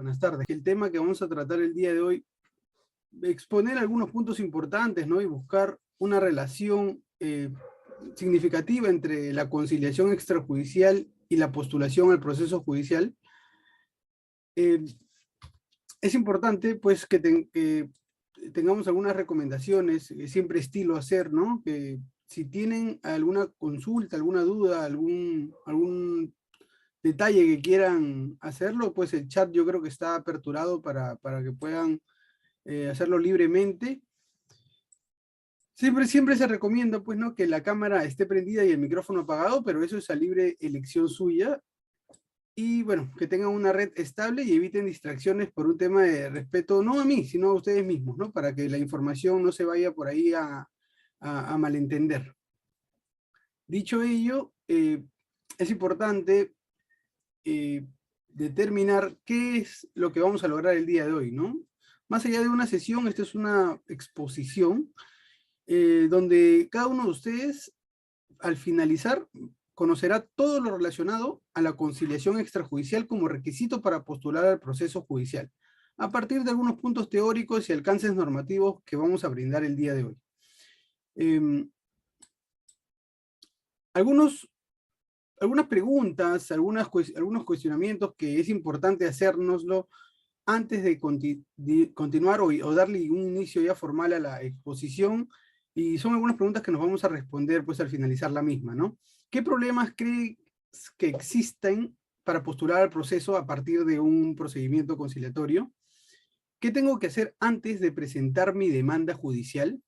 Buenas tardes. El tema que vamos a tratar el día de hoy, exponer algunos puntos importantes, ¿no? Y buscar una relación significativa entre la conciliación extrajudicial y la postulación al proceso judicial. Es importante, pues, que tengamos algunas recomendaciones, siempre hacer, ¿no? Que si tienen alguna consulta, alguna duda, algún detalle que quieran hacerlo, pues el chat yo creo que está aperturado para que puedan hacerlo libremente. Siempre se recomienda, pues, ¿no? Que la cámara esté prendida y el micrófono apagado, pero eso es a libre elección suya. Y bueno, que tengan una red estable y eviten distracciones por un tema de respeto, no a mí, sino a ustedes mismos, ¿no? Para que la información no se vaya por ahí a malentender. Dicho ello, es importante determinar qué es lo que vamos a lograr el día de hoy, ¿no? Más allá de una sesión, esta es una exposición donde cada uno de ustedes, al finalizar, conocerá todo lo relacionado a la conciliación extrajudicial como requisito para postular al proceso judicial, a partir de algunos puntos teóricos y alcances normativos que vamos a brindar el día de hoy. Algunas preguntas, algunos cuestionamientos que es importante hacérnoslo antes de continuar o darle un inicio ya formal a la exposición, y son algunas preguntas que nos vamos a responder pues al finalizar la misma, ¿no? ¿Qué problemas crees que existen para postular al proceso a partir de un procedimiento conciliatorio? ¿Qué tengo que hacer antes de presentar mi demanda judicial,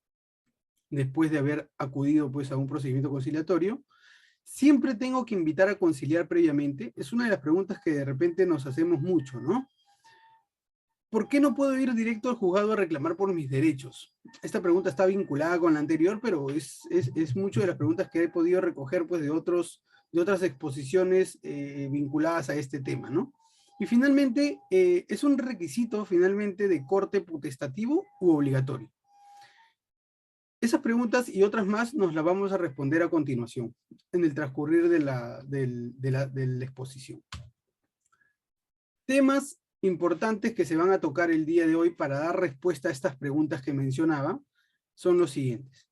después de haber acudido pues a un procedimiento conciliatorio? ¿Siempre tengo que invitar a conciliar previamente? Es una de las preguntas que de repente nos hacemos mucho, ¿no? ¿Por qué no puedo ir directo al juzgado a reclamar por mis derechos? Esta pregunta está vinculada con la anterior, pero es mucho de las preguntas que he podido recoger pues, de otras exposiciones vinculadas a este tema, ¿no? Y finalmente, es un requisito finalmente de corte potestativo u obligatorio. Esas preguntas y otras más nos las vamos a responder a continuación, en el transcurrir de la exposición. Temas importantes que se van a tocar el día de hoy para dar respuesta a estas preguntas que mencionaba son los siguientes.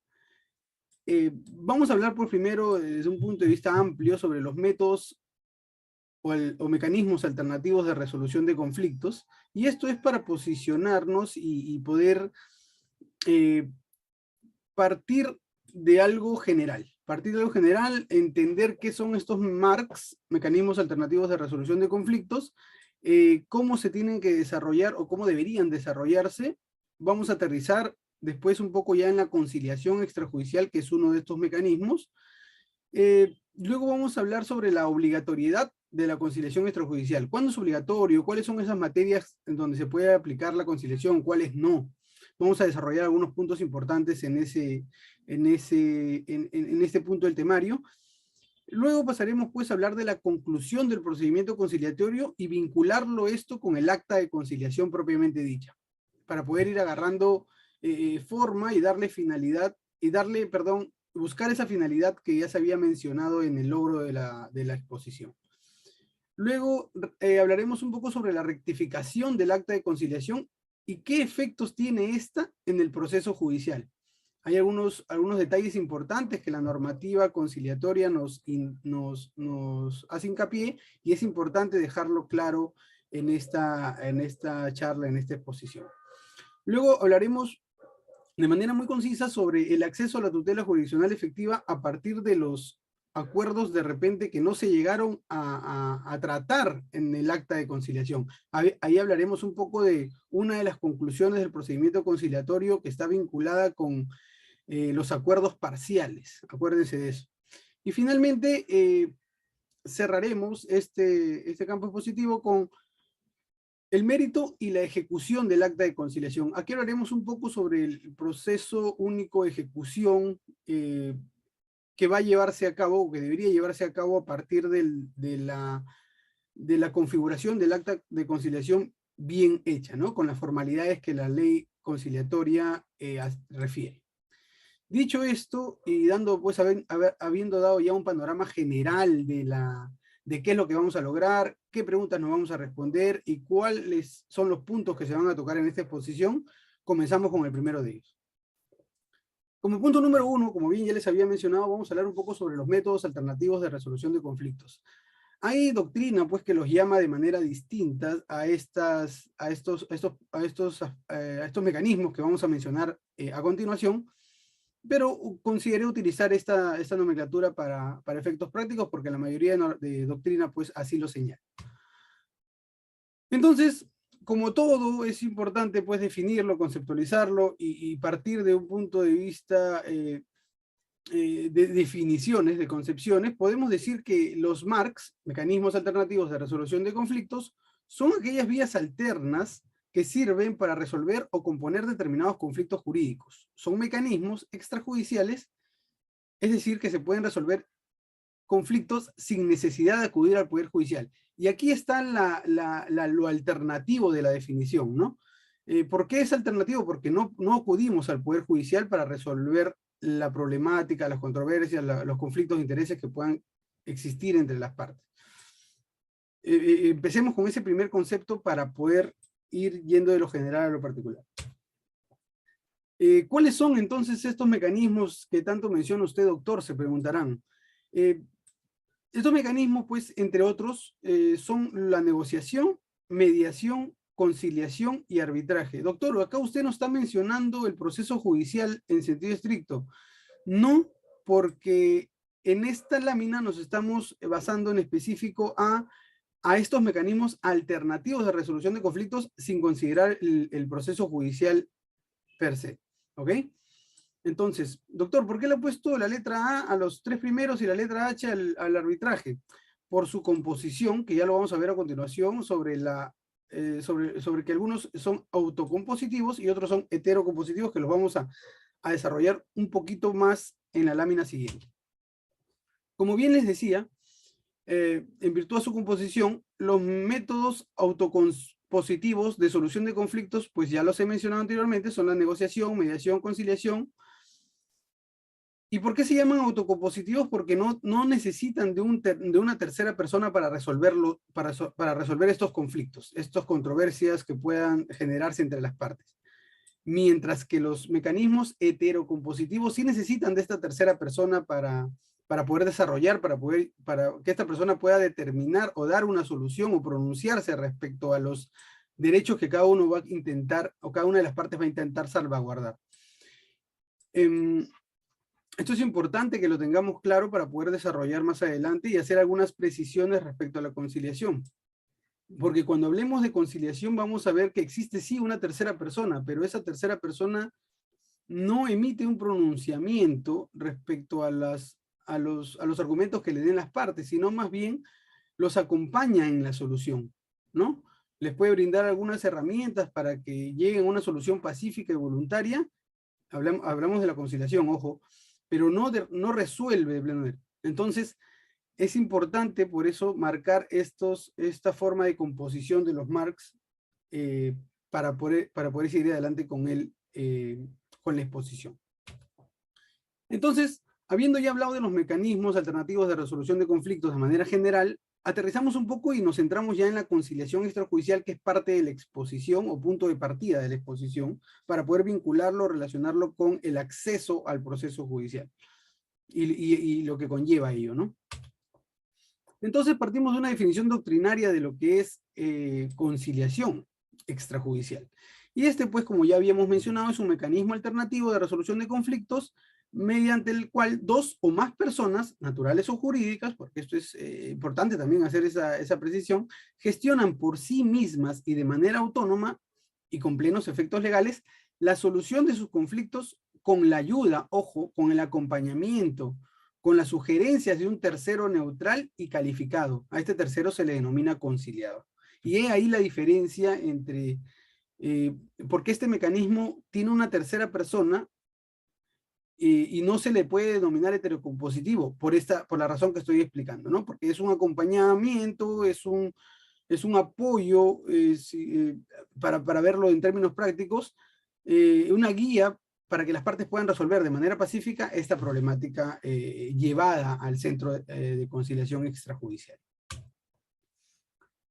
Vamos a hablar por primero desde un punto de vista amplio sobre los métodos o mecanismos alternativos de resolución de conflictos, y esto es para posicionarnos y poder partir de algo general. Entender qué son estos MARCs, mecanismos alternativos de resolución de conflictos, cómo se tienen que desarrollar o cómo deberían desarrollarse. Vamos a aterrizar después un poco ya en la conciliación extrajudicial, que es uno de estos mecanismos. Luego vamos a hablar sobre la obligatoriedad de la conciliación extrajudicial. ¿Cuándo es obligatorio? ¿Cuáles son esas materias en donde se puede aplicar la conciliación? ¿Cuáles no? Vamos a desarrollar algunos puntos importantes en este punto del temario. Luego pasaremos pues a hablar de la conclusión del procedimiento conciliatorio y vincularlo esto con el acta de conciliación propiamente dicha, para poder ir agarrando forma y darle finalidad, buscar esa finalidad que ya se había mencionado en el logro de la exposición. Luego hablaremos un poco sobre la rectificación del acta de conciliación y qué efectos tiene esta en el proceso judicial. Hay algunos detalles importantes que la normativa conciliatoria nos hace hincapié, y es importante dejarlo claro en esta charla, en esta exposición. Luego hablaremos de manera muy concisa sobre el acceso a la tutela jurisdiccional efectiva a partir de los acuerdos de repente que no se llegaron a tratar en el acta de conciliación. Ahí hablaremos un poco de una de las conclusiones del procedimiento conciliatorio que está vinculada con los acuerdos parciales. Acuérdense de eso. Y finalmente cerraremos este campo expositivo con el mérito y la ejecución del acta de conciliación. Aquí hablaremos un poco sobre el proceso único de ejecución que va a llevarse a cabo, o que debería llevarse a cabo a partir de la configuración del acta de conciliación bien hecha, ¿no? Con las formalidades que la ley conciliatoria refiere. Dicho esto, y dando, pues, habiendo dado ya un panorama general de qué es lo que vamos a lograr, qué preguntas nos vamos a responder y cuáles son los puntos que se van a tocar en esta exposición. Comenzamos con el primero de ellos. Como punto número 1, como bien ya les había mencionado, vamos a hablar un poco sobre los métodos alternativos de resolución de conflictos. Hay doctrina, pues, que los llama de manera distinta a estos mecanismos que vamos a mencionar a continuación, pero consideré utilizar esta nomenclatura para efectos prácticos porque la mayoría de doctrina, pues, así lo señala. Entonces, como todo, es importante, pues, definirlo, conceptualizarlo y partir de un punto de vista de definiciones, de concepciones. Podemos decir que los MARCs, mecanismos alternativos de resolución de conflictos, son aquellas vías alternas que sirven para resolver o componer determinados conflictos jurídicos. Son mecanismos extrajudiciales, es decir, que se pueden resolver conflictos sin necesidad de acudir al Poder Judicial. Y aquí está lo alternativo de la definición, ¿no? ¿Por qué es alternativo? Porque no acudimos al Poder Judicial para resolver la problemática, las controversias, los conflictos de intereses que puedan existir entre las partes. Empecemos con ese primer concepto para poder ir yendo de lo general a lo particular. ¿Cuáles son entonces estos mecanismos que tanto menciona usted, doctor? Se preguntarán. Estos mecanismos, pues, entre otros, son la negociación, mediación, conciliación y arbitraje. Doctor, acá usted nos está mencionando el proceso judicial en sentido estricto. No, porque en esta lámina nos estamos basando en específico a estos mecanismos alternativos de resolución de conflictos sin considerar el proceso judicial per se. ¿Ok? Entonces, doctor, ¿por qué le ha puesto la letra A a los 3 primeros y la letra H al arbitraje? Por su composición, que ya lo vamos a ver a continuación, sobre que algunos son autocompositivos y otros son heterocompositivos, que los vamos a desarrollar un poquito más en la lámina siguiente. Como bien les decía, en virtud de su composición, los métodos autocompositivos de solución de conflictos, pues ya los he mencionado anteriormente, son la negociación, mediación, conciliación. ¿Y por qué se llaman autocompositivos? Porque no necesitan de una tercera persona para resolverlo, para resolver estos conflictos, estas controversias que puedan generarse entre las partes. Mientras que los mecanismos heterocompositivos sí necesitan de esta tercera persona para poder desarrollar, para que esta persona pueda determinar o dar una solución o pronunciarse respecto a los derechos que cada uno va a intentar, o cada una de las partes va a intentar salvaguardar. Esto es importante que lo tengamos claro para poder desarrollar más adelante y hacer algunas precisiones respecto a la conciliación. Porque cuando hablemos de conciliación vamos a ver que existe sí una tercera persona, pero esa tercera persona no emite un pronunciamiento respecto a los argumentos que le den las partes, sino más bien los acompaña en la solución, ¿no? Les puede brindar algunas herramientas para que lleguen a una solución pacífica y voluntaria. Hablamos de la conciliación, ojo, pero no resuelve. Entonces, es importante por eso marcar esta forma de composición de los MARCs para poder seguir adelante con la exposición. Entonces, habiendo ya hablado de los mecanismos alternativos de resolución de conflictos de manera general, aterrizamos un poco y nos centramos ya en la conciliación extrajudicial, que es parte de la exposición o punto de partida de la exposición, para poder vincularlo, relacionarlo con el acceso al proceso judicial y lo que conlleva ello, ¿no? Entonces partimos de una definición doctrinaria de lo que es conciliación extrajudicial. Y pues, como ya habíamos mencionado, es un mecanismo alternativo de resolución de conflictos mediante el cual dos o más personas, naturales o jurídicas, porque esto es importante también hacer esa precisión, gestionan por sí mismas y de manera autónoma y con plenos efectos legales la solución de sus conflictos con la ayuda, ojo, con el acompañamiento, con las sugerencias de un tercero neutral y calificado. A este tercero se le denomina conciliador. Y es ahí la diferencia entre, porque este mecanismo tiene una tercera persona y no se le puede denominar heterocompositivo por la razón que estoy explicando, ¿no? Porque es un acompañamiento, es un apoyo, para verlo en términos prácticos, una guía para que las partes puedan resolver de manera pacífica esta problemática llevada al centro de conciliación extrajudicial.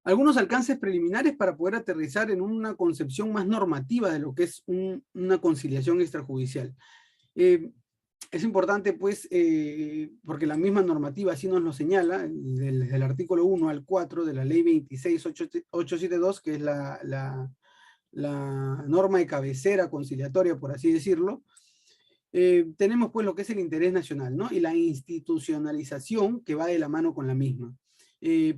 Algunos alcances preliminares para poder aterrizar en una concepción más normativa de lo que es una conciliación extrajudicial. Es importante, pues, porque la misma normativa así nos lo señala, desde el artículo 1 al 4 de la ley 26872, que es la norma de cabecera conciliatoria, por así decirlo. Tenemos, pues, lo que es el interés nacional, ¿no? Y la institucionalización que va de la mano con la misma.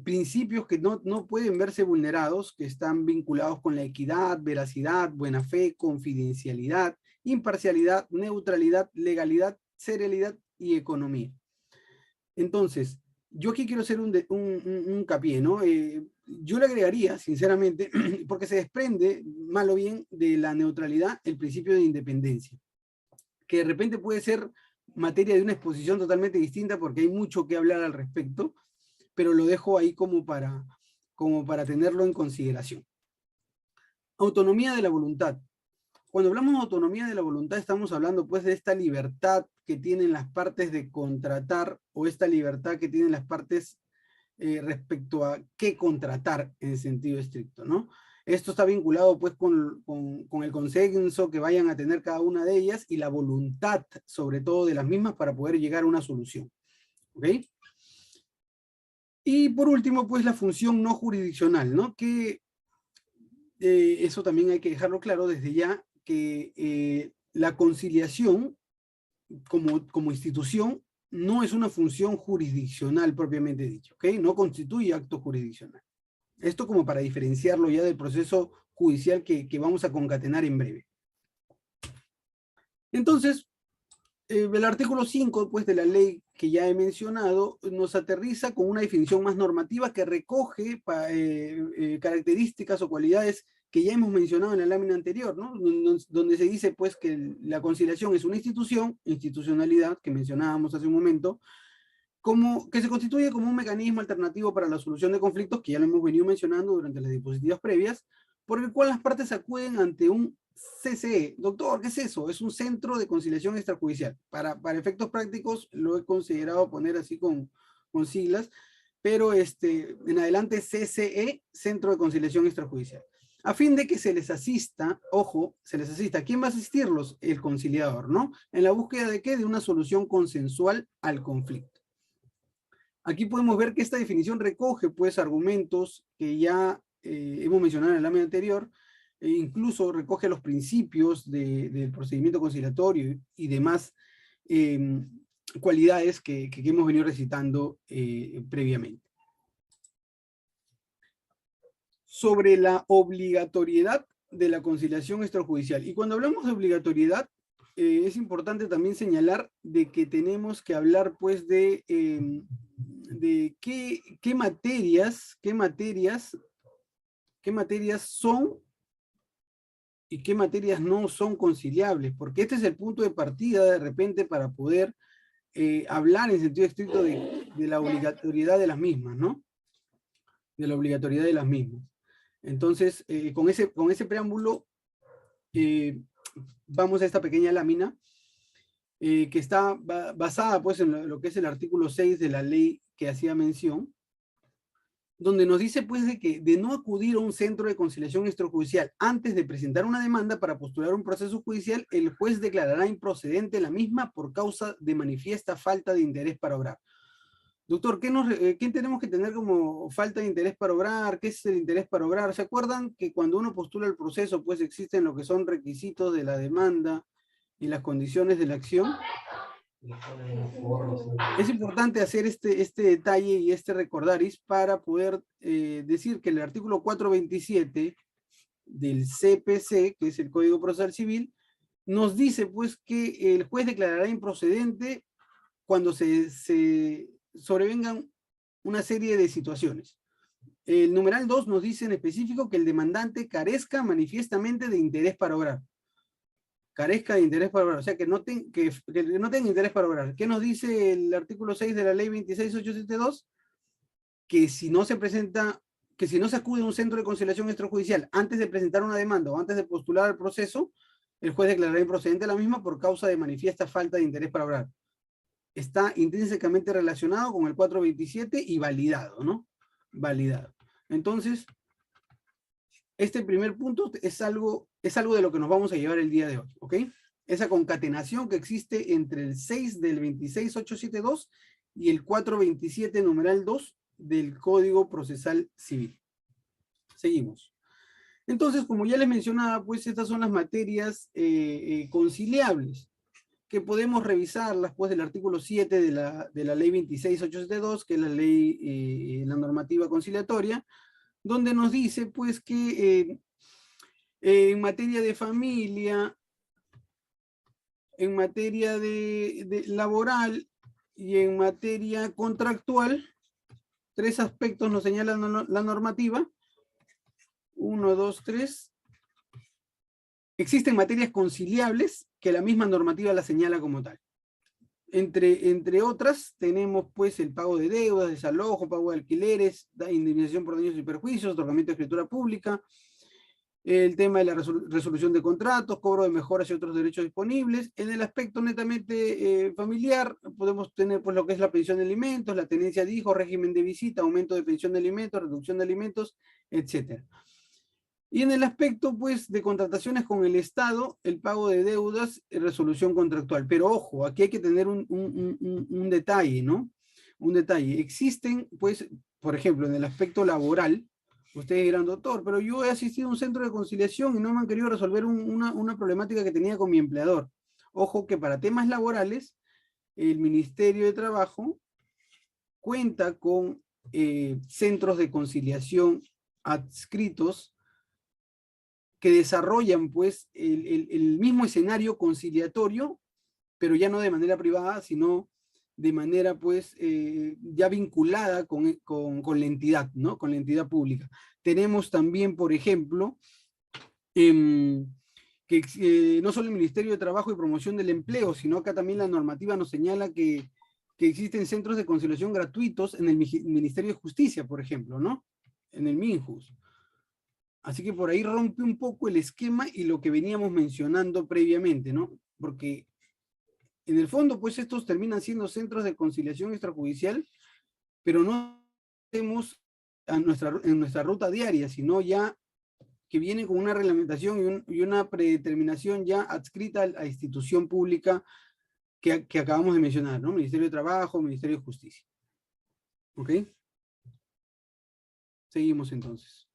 Principios que no pueden verse vulnerados, que están vinculados con la equidad, veracidad, buena fe, confidencialidad, imparcialidad, neutralidad, legalidad, serialidad y economía. Entonces, yo aquí quiero hacer un hincapié, ¿no? Yo le agregaría, sinceramente, porque se desprende, mal o bien, de la neutralidad, el principio de independencia, que de repente puede ser materia de una exposición totalmente distinta porque hay mucho que hablar al respecto, pero lo dejo ahí como para tenerlo en consideración. Autonomía de la voluntad. Cuando hablamos de autonomía de la voluntad, estamos hablando, pues, de esta libertad que tienen las partes de contratar, o esta libertad que tienen las partes respecto a qué contratar en sentido estricto, ¿no? Esto está vinculado, pues, con el consenso que vayan a tener cada una de ellas y la voluntad, sobre todo, de las mismas para poder llegar a una solución. ¿Ok? Y por último, pues, la función no jurisdiccional, ¿no? Que eso también hay que dejarlo claro desde ya, que la conciliación como institución no es una función jurisdiccional propiamente dicho, ¿ok? No constituye acto jurisdiccional. Esto como para diferenciarlo ya del proceso judicial que vamos a concatenar en breve. Entonces, el artículo 5, pues, de la ley que ya he mencionado, nos aterriza con una definición más normativa que recoge características o cualidades que ya hemos mencionado en la lámina anterior, ¿no? Donde se dice, pues, que la conciliación es una institucionalidad, que mencionábamos hace un momento, que se constituye como un mecanismo alternativo para la solución de conflictos, que ya lo hemos venido mencionando durante las diapositivas previas, por el cual las partes acuden ante un CCE. Doctor, ¿qué es eso? Es un centro de conciliación extrajudicial. Para efectos prácticos lo he considerado poner así con siglas, pero en adelante CCE, Centro de Conciliación Extrajudicial. A fin de que se les asista, ojo, se les asista. ¿Quién va a asistirlos? El conciliador, ¿no? ¿En la búsqueda de qué? De una solución consensual al conflicto. Aquí podemos ver que esta definición recoge, pues, argumentos que ya hemos mencionado en el lámina anterior, e incluso recoge los principios del procedimiento conciliatorio y demás cualidades que hemos venido recitando previamente. Sobre la obligatoriedad de la conciliación extrajudicial. Y cuando hablamos de obligatoriedad, es importante también señalar de que tenemos que hablar, pues, de qué materias son y qué materias no son conciliables, porque este es el punto de partida de repente para poder hablar en sentido estricto de la obligatoriedad de las mismas, ¿no? De la obligatoriedad de las mismas. Entonces, con ese preámbulo, vamos a esta pequeña lámina, que está basada, pues, en lo que es el artículo 6 de la ley que hacía mención, donde nos dice, pues, de no acudir a un centro de conciliación extrajudicial antes de presentar una demanda para postular un proceso judicial, el juez declarará improcedente la misma por causa de manifiesta falta de interés para obrar. Doctor, ¿qué tenemos que tener como falta de interés para obrar? ¿Qué es el interés para obrar? ¿Se acuerdan que cuando uno postula el proceso, pues, existen lo que son requisitos de la demanda y las condiciones de la acción? Es importante hacer este detalle y este recordaris para poder decir que el artículo 427 del CPC, que es el Código Procesal Civil, nos dice, pues, que el juez declarará improcedente cuando se sobrevengan una serie de situaciones. El numeral 2 nos dice en específico que el demandante carezca manifiestamente de interés para obrar. Carezca de interés para obrar, o sea, que no tenga interés para obrar. ¿Qué nos dice el artículo 6 de la ley 26872? Que si no se acude a un centro de conciliación extrajudicial antes de presentar una demanda o antes de postular el proceso, el juez declarará improcedente la misma por causa de manifiesta falta de interés para obrar. Está intrínsecamente relacionado con el 427 y validado, ¿no? Validado. Entonces, este primer punto es algo de lo que nos vamos a llevar el día de hoy, ¿ok? Esa concatenación que existe entre el 6 del 26872 y el 427 numeral 2 del Código Procesal Civil. Seguimos. Entonces, como ya les mencionaba, pues estas son las materias conciliables, que podemos revisarlas pues del artículo 7 de la ley 26872, que es la ley, la normativa conciliatoria, donde nos dice pues que en materia de familia, en materia de laboral y en materia contractual, 3 aspectos nos señala la normativa. 1, 2, 3. Existen materias conciliables que la misma normativa la señala como tal. Entre otras, tenemos pues el pago de deudas, desalojo, pago de alquileres, indemnización por daños y perjuicios, otorgamiento de escritura pública, el tema de la resolución de contratos, cobro de mejoras y otros derechos disponibles. En el aspecto netamente familiar, podemos tener pues lo que es la pensión de alimentos, la tenencia de hijos, régimen de visita, aumento de pensión de alimentos, reducción de alimentos, etc. Y en el aspecto, pues, de contrataciones con el Estado, el pago de deudas, resolución contractual. Pero ojo, aquí hay que tener un detalle, ¿no? Un detalle. Existen, pues, por ejemplo, en el aspecto laboral, ustedes dirán, doctor, pero yo he asistido a un centro de conciliación y no me han querido resolver una problemática que tenía con mi empleador. Ojo que para temas laborales, el Ministerio de Trabajo cuenta con centros de conciliación adscritos que desarrollan pues el mismo escenario conciliatorio, pero ya no de manera privada, sino de manera pues ya vinculada con la entidad, ¿no? Con la entidad pública. Tenemos también, por ejemplo, que no solo el Ministerio de Trabajo y Promoción del Empleo, sino acá también la normativa nos señala que existen centros de conciliación gratuitos en el Ministerio de Justicia, por ejemplo, ¿no? En el MINJUS. Así que por ahí rompe un poco el esquema y lo que veníamos mencionando previamente, ¿no? Porque en el fondo, pues estos terminan siendo centros de conciliación extrajudicial, pero no tenemos en nuestra ruta diaria, sino ya que viene con una reglamentación y una predeterminación ya adscrita a la institución pública que acabamos de mencionar, ¿no? Ministerio de Trabajo, Ministerio de Justicia. ¿Ok? Seguimos entonces.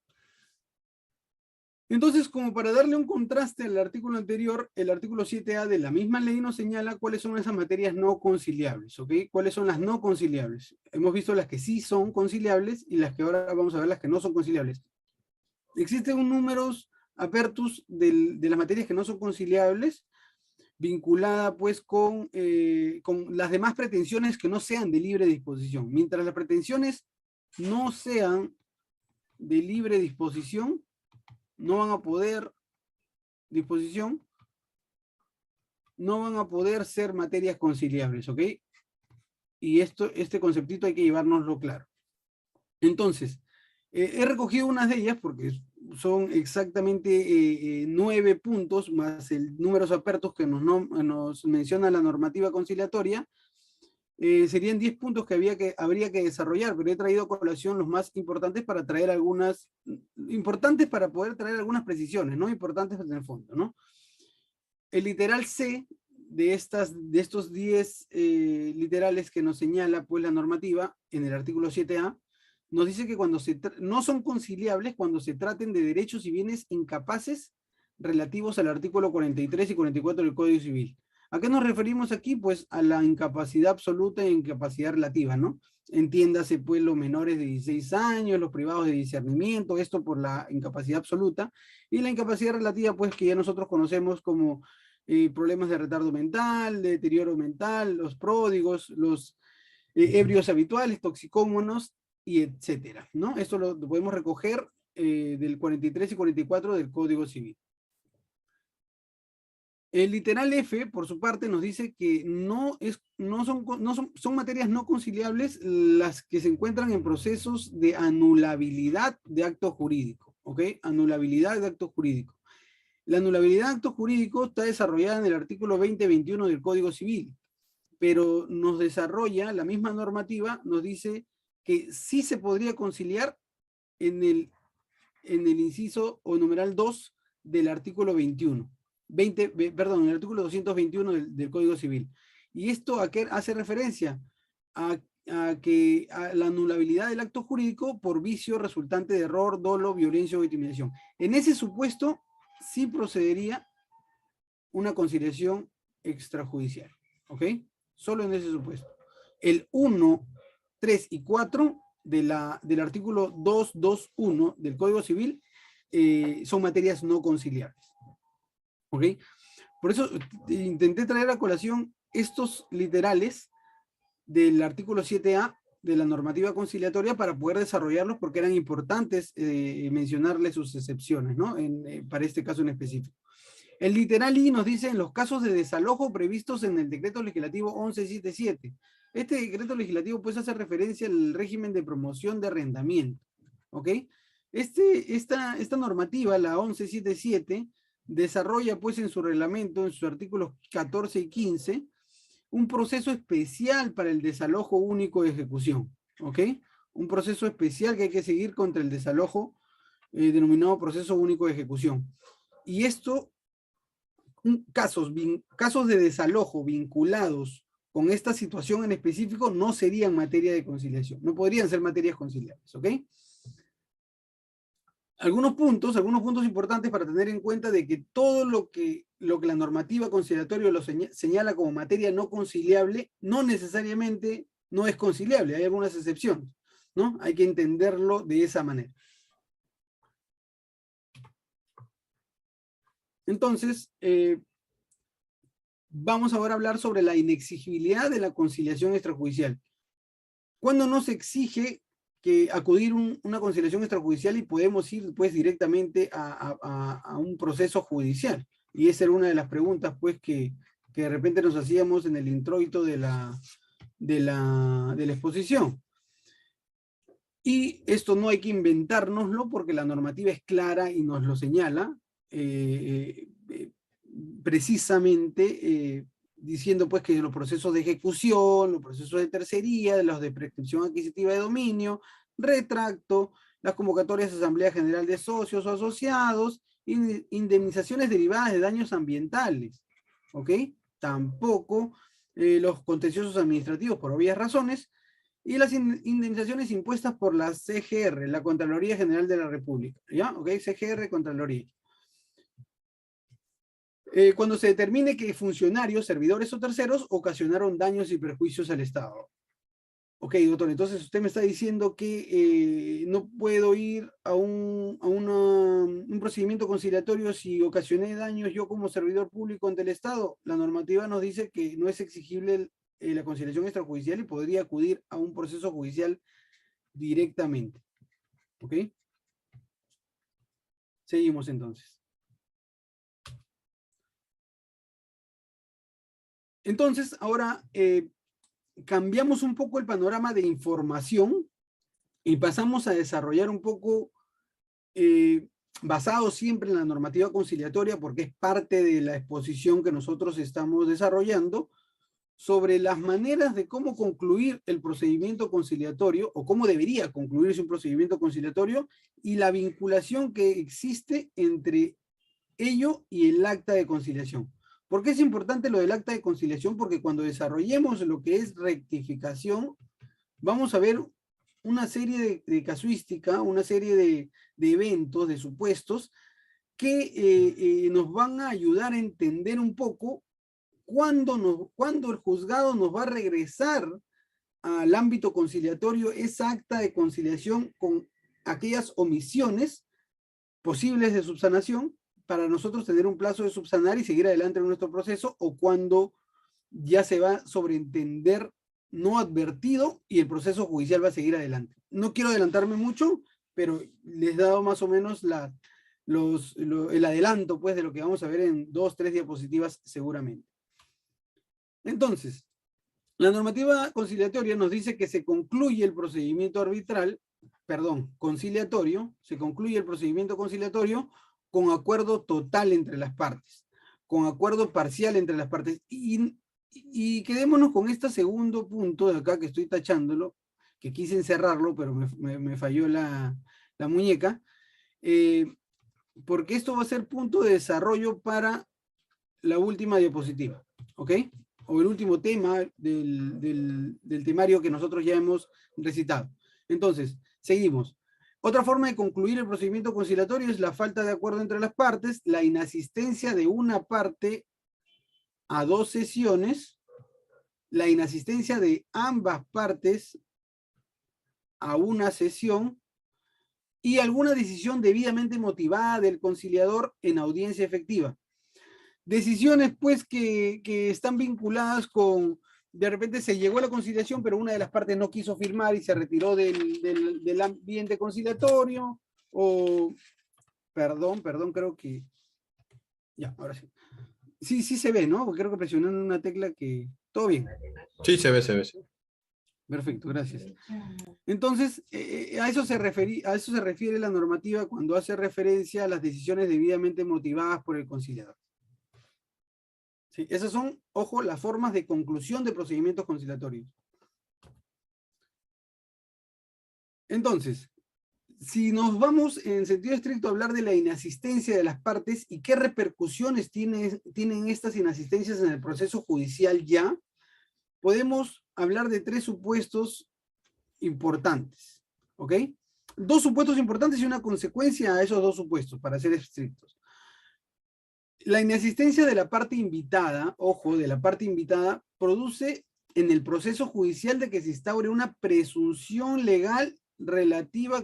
Entonces, como para darle un contraste al artículo anterior, el artículo 7A de la misma ley nos señala cuáles son esas materias no conciliables, ¿ok? ¿Cuáles son las no conciliables? Hemos visto las que sí son conciliables y las que ahora vamos a ver las que no son conciliables. Existen un números apertus de las materias que no son conciliables, vinculada pues con las demás pretensiones que no sean de libre disposición. Mientras las pretensiones no sean de libre disposición, no van a poder ser materias conciliables, ¿ok? Y este conceptito hay que llevárnoslo claro. Entonces, he recogido unas de ellas porque son exactamente 9 puntos más el números apertos que nos menciona la normativa conciliatoria. Serían 10 puntos que habría que desarrollar, pero he traído a colación los más importantes para traer importantes para poder traer algunas precisiones, ¿no? Importantes en el fondo, ¿no? El literal C de estos 10 literales que nos señala pues la normativa en el artículo 7A, nos dice que no son conciliables cuando se traten de derechos y bienes incapaces relativos al artículo 43 y 44 del Código Civil. ¿A qué nos referimos aquí? Pues a la incapacidad absoluta e incapacidad relativa, ¿no? Entiéndase pues los menores de 16 años, los privados de discernimiento, esto por la incapacidad absoluta, y la incapacidad relativa pues que ya nosotros conocemos como problemas de retardo mental, de deterioro mental, los pródigos, los ebrios habituales, toxicómonos, y etcétera, ¿no? Esto lo podemos recoger del 43 y 44 del Código Civil. El literal F, por su parte, nos dice que son materias no conciliables las que se encuentran en procesos de anulabilidad de acto jurídico, ¿ok? Anulabilidad de acto jurídico. La anulabilidad de acto jurídico está desarrollada en el artículo 20-21 del Código Civil, pero nos desarrolla, la misma normativa nos dice que sí se podría conciliar en el inciso o numeral 2 del artículo 21. Perdón, en el artículo 221 del Código Civil. ¿Y esto a qué hace referencia? A la anulabilidad del acto jurídico por vicio resultante de error, dolo, violencia o intimidación. En ese supuesto, sí procedería una conciliación extrajudicial. ¿Ok? Solo en ese supuesto. El 1, 3 y 4 del artículo 221 del Código Civil son materias no conciliables. ¿Ok? Por eso intenté traer a colación estos literales del artículo 7A de la normativa conciliatoria para poder desarrollarlos porque eran importantes mencionarles sus excepciones, ¿no? Para este caso en específico. El literal I nos dice en los casos de desalojo previstos en el decreto legislativo 1177. Este decreto legislativo pues hace referencia al régimen de promoción de arrendamiento, ¿ok? Esta normativa, la 1177, desarrolla pues en su reglamento, en sus artículos 14 y 15, un proceso especial para el desalojo único de ejecución, ¿ok? Un proceso especial que hay que seguir contra el desalojo denominado proceso único de ejecución. Y esto, casos de desalojo vinculados con esta situación en específico no serían materia de conciliación, no podrían ser materias conciliables, ¿ok? Algunos puntos importantes para tener en cuenta de que todo lo que la normativa conciliatoria lo señala como materia no conciliable, no necesariamente no es conciliable, hay algunas excepciones, ¿no? Hay que entenderlo de esa manera. Entonces, vamos ahora a hablar sobre la inexigibilidad de la conciliación extrajudicial. ¿Cuándo no se exige que acudir una conciliación extrajudicial y podemos ir pues directamente a un proceso judicial? Y esa era una de las preguntas pues que de repente nos hacíamos en el introito de la exposición. Y esto no hay que inventárnoslo porque la normativa es clara y nos lo señala precisamente diciendo pues que los procesos de ejecución, los procesos de tercería, los de prescripción adquisitiva de dominio, retracto, las convocatorias de Asamblea General de Socios o Asociados, indemnizaciones derivadas de daños ambientales, ¿ok? Tampoco los contenciosos administrativos por obvias razones, y las indemnizaciones impuestas por la CGR, la Contraloría General de la República, ¿ya? ¿Ok? CGR, Contraloría. Cuando se determine que funcionarios, servidores o terceros ocasionaron daños y perjuicios al Estado. Ok, doctor, entonces usted me está diciendo que no puedo ir a un procedimiento conciliatorio si ocasioné daños yo como servidor público ante el Estado. La normativa nos dice que no es exigible la conciliación extrajudicial y podría acudir a un proceso judicial directamente. ¿Ok? Seguimos entonces. Entonces, ahora cambiamos un poco el panorama de información y pasamos a desarrollar un poco, basado siempre en la normativa conciliatoria, porque es parte de la exposición que nosotros estamos desarrollando, sobre las maneras de cómo concluir el procedimiento conciliatorio, o cómo debería concluirse un procedimiento conciliatorio, y la vinculación que existe entre ello y el acta de conciliación. ¿Por qué es importante lo del acta de conciliación? Porque cuando desarrollemos lo que es rectificación, vamos a ver una serie de casuística, una serie de eventos, de supuestos, que nos van a ayudar a entender un poco cuándo el juzgado nos va a regresar al ámbito conciliatorio esa acta de conciliación con aquellas omisiones posibles de subsanación, para nosotros tener un plazo de subsanar y seguir adelante en nuestro proceso, o cuando ya se va a sobreentender no advertido y el proceso judicial va a seguir adelante. No quiero adelantarme mucho, pero les he dado más o menos el adelanto pues, de lo que vamos a ver en 2 o 3 diapositivas seguramente. Entonces, la normativa conciliatoria nos dice que se concluye el procedimiento conciliatorio, se concluye el procedimiento conciliatorio con acuerdo total entre las partes, con acuerdo parcial entre las partes. Y quedémonos con este segundo punto de acá que estoy tachándolo, que quise encerrarlo, pero me falló la la muñeca, porque esto va a ser punto de desarrollo para la última diapositiva, ¿ok? O el último tema del temario que nosotros ya hemos recitado. Entonces, seguimos. Otra forma de concluir el procedimiento conciliatorio es la falta de acuerdo entre las partes, la inasistencia de una parte a dos sesiones, la inasistencia de ambas partes a una sesión y alguna decisión debidamente motivada del conciliador en audiencia efectiva. Decisiones, pues, que están vinculadas con, de repente se llegó a la conciliación, pero una de las partes no quiso firmar y se retiró del ambiente conciliatorio, o, perdón, creo que, ya, ahora sí. Sí se ve, ¿no? Porque creo que presionando una tecla que, todo bien. Sí, se ve, se ve. Perfecto, gracias. Entonces, a eso se refiere la normativa cuando hace referencia a las decisiones debidamente motivadas por el conciliador. Sí, esas son, ojo, las formas de conclusión de procedimientos conciliatorios. Entonces, si nos vamos en sentido estricto a hablar de la inasistencia de las partes y qué repercusiones tienen estas inasistencias en el proceso judicial ya, podemos hablar de tres supuestos importantes, ¿ok? Dos supuestos importantes y una consecuencia a esos dos supuestos, para ser estrictos. La inasistencia de la parte invitada, ojo, de la parte invitada, produce en el proceso judicial de que se instaure una presunción legal relativa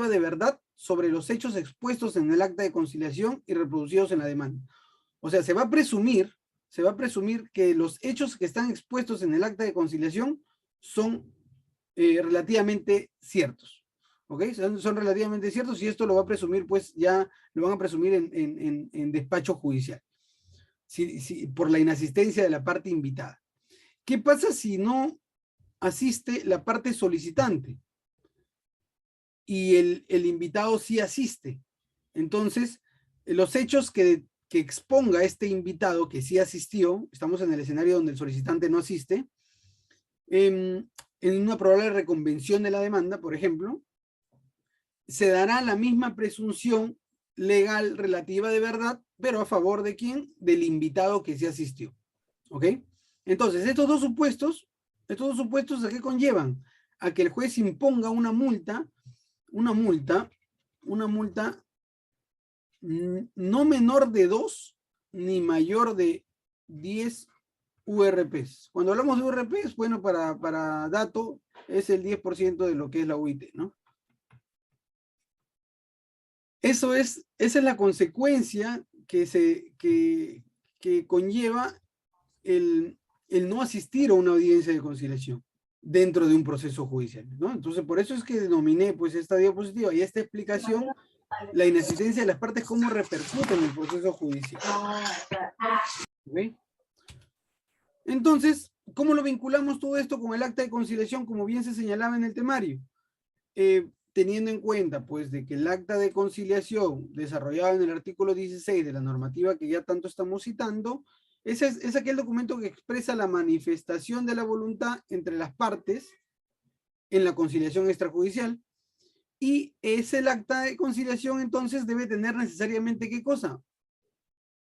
de verdad sobre los hechos expuestos en el acta de conciliación y reproducidos en la demanda. O sea, se va a presumir que los hechos que están expuestos en el acta de conciliación son relativamente ciertos. ¿Ok? Son relativamente ciertos y esto lo va a presumir, pues ya lo van a presumir en despacho judicial. Por la inasistencia de la parte invitada. ¿Qué pasa si no asiste la parte solicitante? Y el invitado sí asiste. Entonces, los hechos que exponga este invitado que sí asistió, estamos en el escenario donde el solicitante no asiste, en una probable reconvención de la demanda, por ejemplo, se dará la misma presunción legal relativa de verdad, pero a favor de ¿quién? Del invitado que sí asistió. ¿Ok? Entonces, estos dos supuestos, ¿a qué conllevan? A que el juez imponga una multa no menor de 2 ni mayor de 10 URPs. Cuando hablamos de URPs, bueno, para dato, es el 10% de lo que es la UIT, ¿no? Esa es la consecuencia que conlleva el no asistir a una audiencia de conciliación dentro de un proceso judicial, ¿no? Entonces, por eso es que denominé, pues, esta diapositiva y esta explicación, la inasistencia de las partes, cómo repercute en el proceso judicial. ¿Okay? Entonces, ¿cómo lo vinculamos todo esto con el acta de conciliación, como bien se señalaba en el temario? Teniendo en cuenta, pues, de que el acta de conciliación desarrollado en el artículo 16 de la normativa que ya tanto estamos citando, es aquel documento que expresa la manifestación de la voluntad entre las partes en la conciliación extrajudicial, y es el acta de conciliación, entonces, debe tener necesariamente, ¿qué cosa?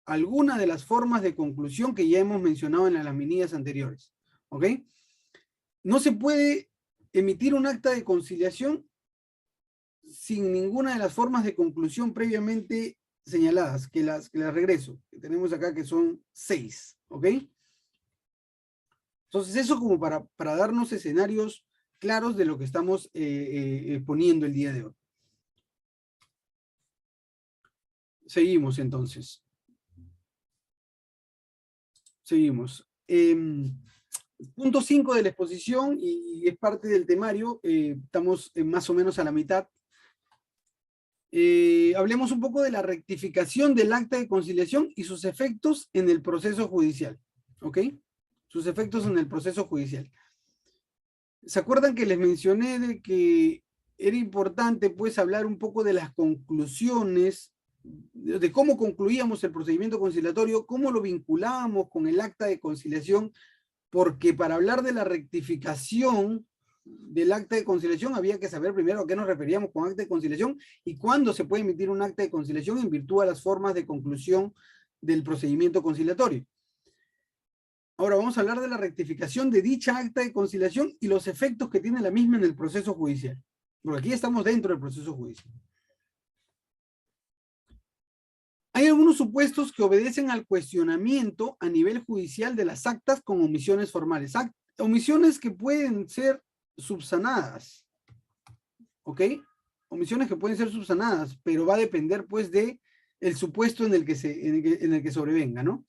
Alguna de las formas de conclusión que ya hemos mencionado en las minillas anteriores, ¿ok? No se puede emitir un acta de conciliación sin ninguna de las formas de conclusión previamente señaladas, que las regreso, que tenemos acá, que son 6, ¿ok? Entonces, eso como para darnos escenarios claros de lo que estamos exponiendo el día de hoy. Seguimos, entonces. Seguimos. Punto 5 de la exposición, y es parte del temario, estamos más o menos a la mitad. Hablemos un poco de la rectificación del acta de conciliación y sus efectos en el proceso judicial. ¿Ok? Sus efectos en el proceso judicial. ¿Se acuerdan que les mencioné de que era importante, pues, hablar un poco de las conclusiones, de cómo concluíamos el procedimiento conciliatorio, cómo lo vinculábamos con el acta de conciliación? Porque para hablar de la rectificación del acta de conciliación, había que saber primero a qué nos referíamos con acta de conciliación y cuándo se puede emitir un acta de conciliación en virtud de las formas de conclusión del procedimiento conciliatorio. Ahora vamos a hablar de la rectificación de dicha acta de conciliación y los efectos que tiene la misma en el proceso judicial. Porque aquí estamos dentro del proceso judicial. Hay algunos supuestos que obedecen al cuestionamiento a nivel judicial de las actas con omisiones formales. Omisiones que pueden ser subsanadas. ¿Ok? Omisiones que pueden ser subsanadas, pero va a depender pues de el supuesto en el que sobrevenga, ¿no?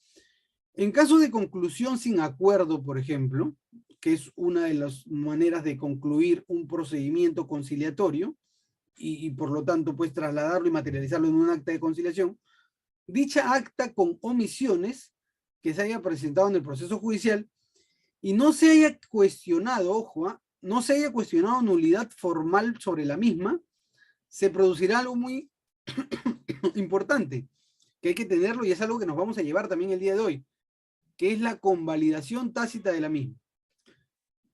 En caso de conclusión sin acuerdo, por ejemplo, que es una de las maneras de concluir un procedimiento conciliatorio y por lo tanto pues trasladarlo y materializarlo en un acta de conciliación, dicha acta con omisiones que se haya presentado en el proceso judicial y no se haya cuestionado, ojo, no se haya cuestionado nulidad formal sobre la misma, se producirá algo muy importante, que hay que tenerlo y es algo que nos vamos a llevar también el día de hoy, que es la convalidación tácita de la misma.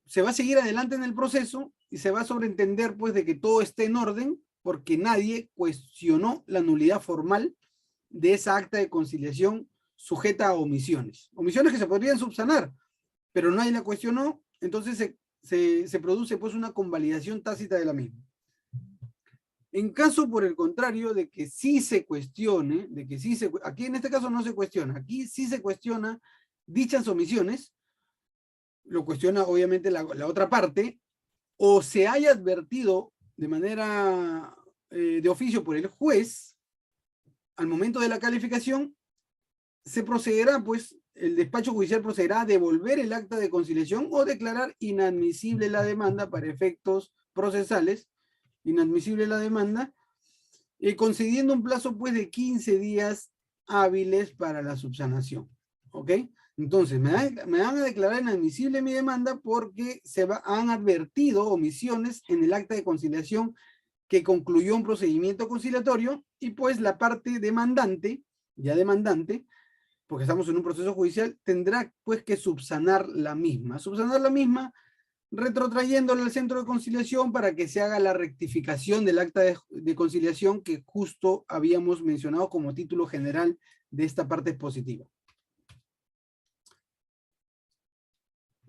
Se va a seguir adelante en el proceso y se va a sobreentender pues de que todo esté en orden porque nadie cuestionó la nulidad formal de esa acta de conciliación sujeta a omisiones. Omisiones que se podrían subsanar, pero nadie la cuestionó, entonces se produce pues una convalidación tácita de la misma. En caso, por el contrario, de que sí se cuestione, aquí en este caso no se cuestiona, aquí sí se cuestiona dichas omisiones, lo cuestiona obviamente la otra parte, o se haya advertido de manera de oficio por el juez, al momento de la calificación, se procederá, pues, el despacho judicial procederá a devolver el acta de conciliación o declarar inadmisible la demanda para efectos procesales, inadmisible la demanda, concediendo un plazo, pues, de 15 días hábiles para la subsanación. ¿Ok? Entonces, me van a declarar inadmisible mi demanda porque han advertido omisiones en el acta de conciliación que concluyó un procedimiento conciliatorio y pues la parte demandante, porque estamos en un proceso judicial, tendrá pues que subsanar la misma. Subsanar la misma retrotrayéndola al centro de conciliación para que se haga la rectificación del acta de conciliación que justo habíamos mencionado como título general de esta parte expositiva.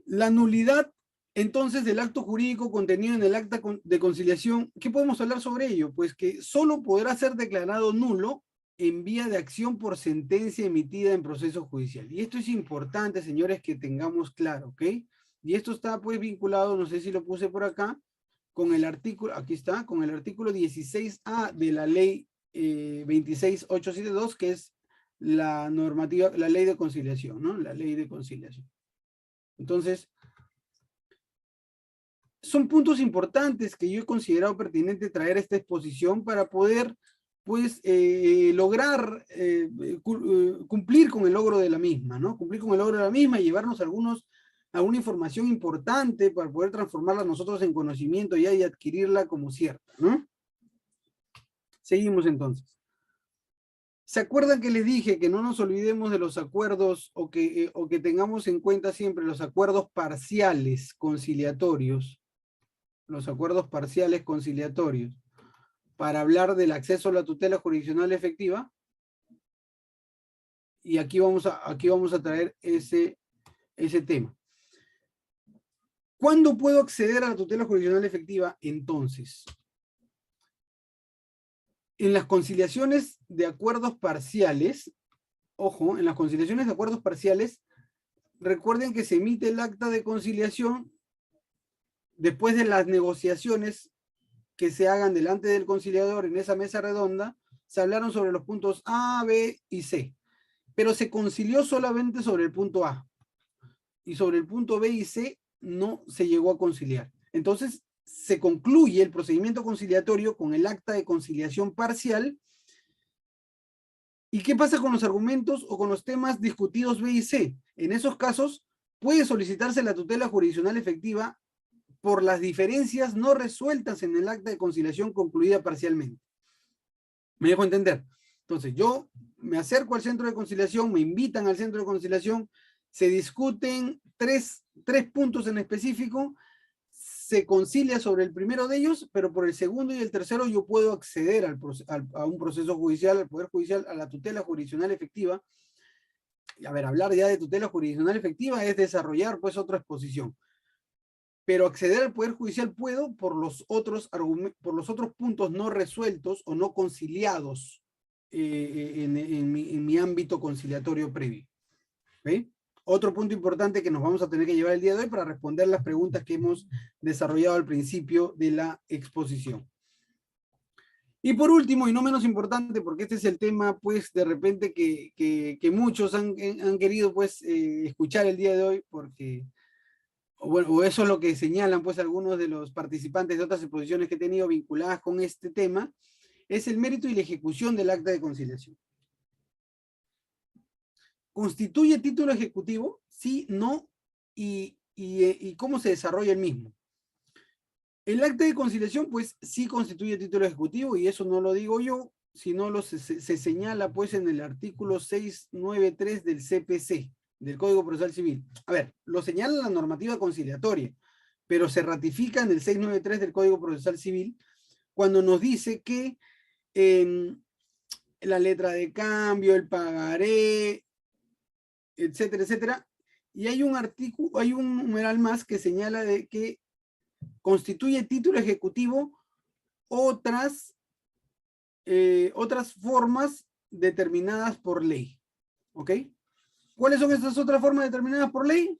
La nulidad, entonces, del acto jurídico contenido en el acta de conciliación, ¿qué podemos hablar sobre ello? Pues que solo podrá ser declarado nulo en vía de acción por sentencia emitida en proceso judicial. Y esto es importante, señores, que tengamos claro, ¿ok? Y esto está, pues, vinculado, no sé si lo puse por acá, con el artículo, aquí está, con el artículo 16A de la ley 26872, que es la normativa, la ley de conciliación, ¿no? La ley de conciliación. Entonces, son puntos importantes que yo he considerado pertinente traer a esta exposición para poder, pues, lograr cumplir con el logro de la misma, ¿no? Cumplir con el logro de la misma y llevarnos alguna información importante para poder transformarla nosotros en conocimiento ya y adquirirla como cierta, ¿no? Seguimos entonces. ¿Se acuerdan que les dije que no nos olvidemos de los acuerdos o que tengamos en cuenta siempre los acuerdos parciales conciliatorios? Los acuerdos parciales conciliatorios para hablar del acceso a la tutela jurisdiccional efectiva. Y aquí vamos a traer ese tema. ¿Cuándo puedo acceder a la tutela jurisdiccional efectiva? Entonces, en las conciliaciones de acuerdos parciales, ojo, en las conciliaciones de acuerdos parciales, recuerden que se emite el acta de conciliación después de las negociaciones que se hagan delante del conciliador en esa mesa redonda. Se hablaron sobre los puntos A, B y C, pero se concilió solamente sobre el punto A, y sobre el punto B y C no se llegó a conciliar. Entonces, se concluye el procedimiento conciliatorio con el acta de conciliación parcial. ¿Y qué pasa con los argumentos o con los temas discutidos B y C? En esos casos, puede solicitarse la tutela jurisdiccional efectiva por las diferencias no resueltas en el acta de conciliación concluida parcialmente. ¿Me dejo entender? Entonces, yo me acerco al centro de conciliación, me invitan al centro de conciliación, se discuten tres puntos en específico, se concilia sobre el primero de ellos, pero por el segundo y el tercero yo puedo acceder a un proceso judicial, al Poder Judicial, a la tutela jurisdiccional efectiva. A ver, hablar ya de tutela jurisdiccional efectiva es desarrollar pues otra exposición. Pero acceder al Poder Judicial puedo por los otros puntos no resueltos o no conciliados en mi ámbito conciliatorio previo. ¿Ve? Otro punto importante que nos vamos a tener que llevar el día de hoy para responder las preguntas que hemos desarrollado al principio de la exposición. Y por último, y no menos importante, porque este es el tema, pues, de repente que muchos han querido, pues, escuchar el día de hoy, porque, bueno, o eso es lo que señalan, pues, algunos de los participantes de otras exposiciones que he tenido vinculadas con este tema, es el mérito y la ejecución del acta de conciliación. ¿Constituye título ejecutivo? Sí, no, y cómo se desarrolla el mismo. El acta de conciliación, pues, sí constituye título ejecutivo, y eso no lo digo yo, sino se señala, pues, en el artículo 693 del CPC, del Código Procesal Civil. A ver, lo señala la normativa conciliatoria, pero se ratifica en el 693 del Código Procesal Civil, cuando nos dice que la letra de cambio, el pagaré, etcétera, etcétera, y hay un artículo, hay un numeral más que señala de que constituye título ejecutivo otras formas determinadas por ley. ¿Ok? ¿Cuáles son estas otras formas determinadas por ley?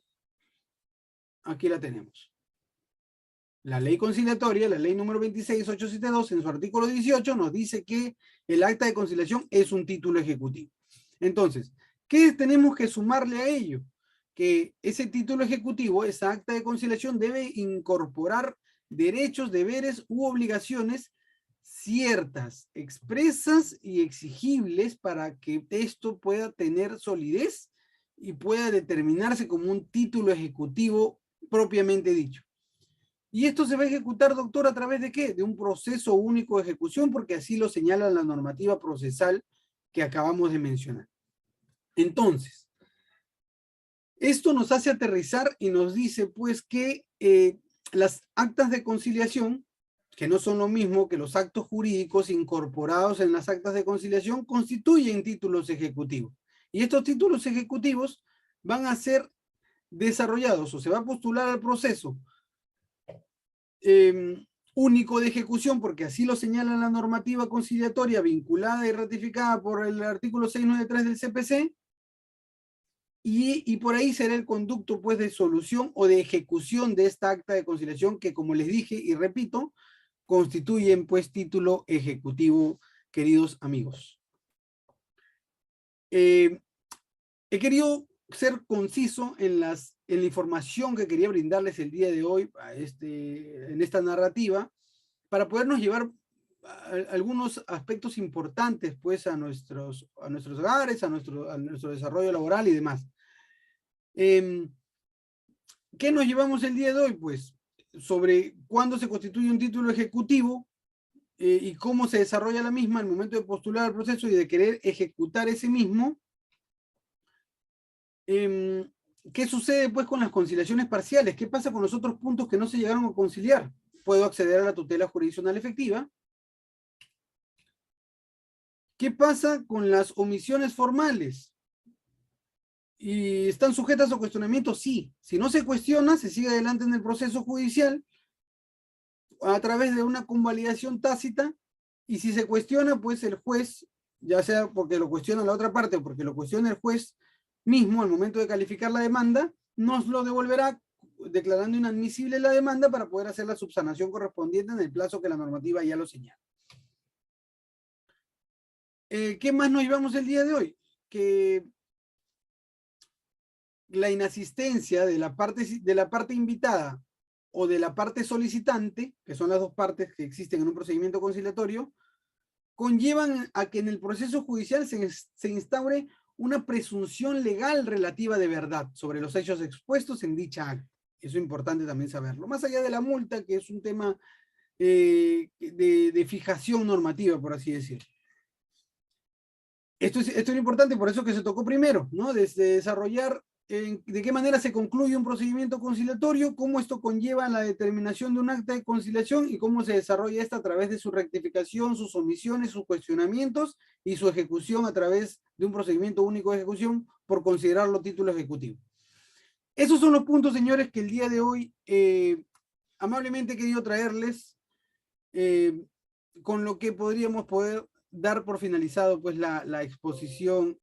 Aquí la tenemos. La ley conciliatoria, la ley número 26872, en su artículo 18, nos dice que el acta de conciliación es un título ejecutivo. Entonces, ¿qué tenemos que sumarle a ello? Que ese título ejecutivo, esa acta de conciliación, debe incorporar derechos, deberes u obligaciones ciertas, expresas y exigibles para que esto pueda tener solidez y pueda determinarse como un título ejecutivo propiamente dicho. ¿Y esto se va a ejecutar, doctor, a través de qué? De un proceso único de ejecución, porque así lo señala la normativa procesal que acabamos de mencionar. Entonces, esto nos hace aterrizar y nos dice, pues, que las actas de conciliación, que no son lo mismo que los actos jurídicos incorporados en las actas de conciliación, constituyen títulos ejecutivos. Y estos títulos ejecutivos van a ser desarrollados o se va a postular al proceso único de ejecución, porque así lo señala la normativa conciliatoria vinculada y ratificada por el artículo 693 del CPC, y por ahí será el conducto, pues, de solución o de ejecución de esta acta de conciliación que, como les dije y repito, constituyen, pues, título ejecutivo, queridos amigos. He querido ser conciso en la información que quería brindarles el día de hoy en esta narrativa, para podernos llevar algunos aspectos importantes, pues, a nuestros hogares, a nuestro desarrollo laboral y demás. ¿Qué nos llevamos el día de hoy? Pues sobre cuándo se constituye un título ejecutivo y cómo se desarrolla la misma al momento de postular el proceso y de querer ejecutar ese mismo. ¿Qué sucede, pues, con las conciliaciones parciales? ¿Qué pasa con los otros puntos que no se llegaron a conciliar? Puedo acceder a la tutela jurisdiccional efectiva. ¿Qué pasa con las omisiones formales? ¿Y están sujetas a cuestionamiento? Sí. Si no se cuestiona, se sigue adelante en el proceso judicial a través de una convalidación tácita, y si se cuestiona, pues el juez, ya sea porque lo cuestiona la otra parte o porque lo cuestiona el juez mismo al momento de calificar la demanda, nos lo devolverá declarando inadmisible la demanda para poder hacer la subsanación correspondiente en el plazo que la normativa ya lo señala. ¿Qué más nos llevamos el día de hoy? Que la inasistencia de la parte invitada o de la parte solicitante, que son las dos partes que existen en un procedimiento conciliatorio, conllevan a que en el proceso judicial se instaure una presunción legal relativa de verdad sobre los hechos expuestos en dicha acta. Eso es importante también saberlo. Más allá de la multa, que es un tema de fijación normativa, por así decirlo. Esto es importante, por eso que se tocó primero, ¿no? Desde desarrollar de qué manera se concluye un procedimiento conciliatorio, cómo esto conlleva la determinación de un acta de conciliación y cómo se desarrolla esta a través de su rectificación, sus omisiones, sus cuestionamientos y su ejecución a través de un procedimiento único de ejecución por considerarlo título ejecutivo. Esos son los puntos, señores, que el día de hoy amablemente he querido traerles, con lo que podríamos poder dar por finalizado pues la exposición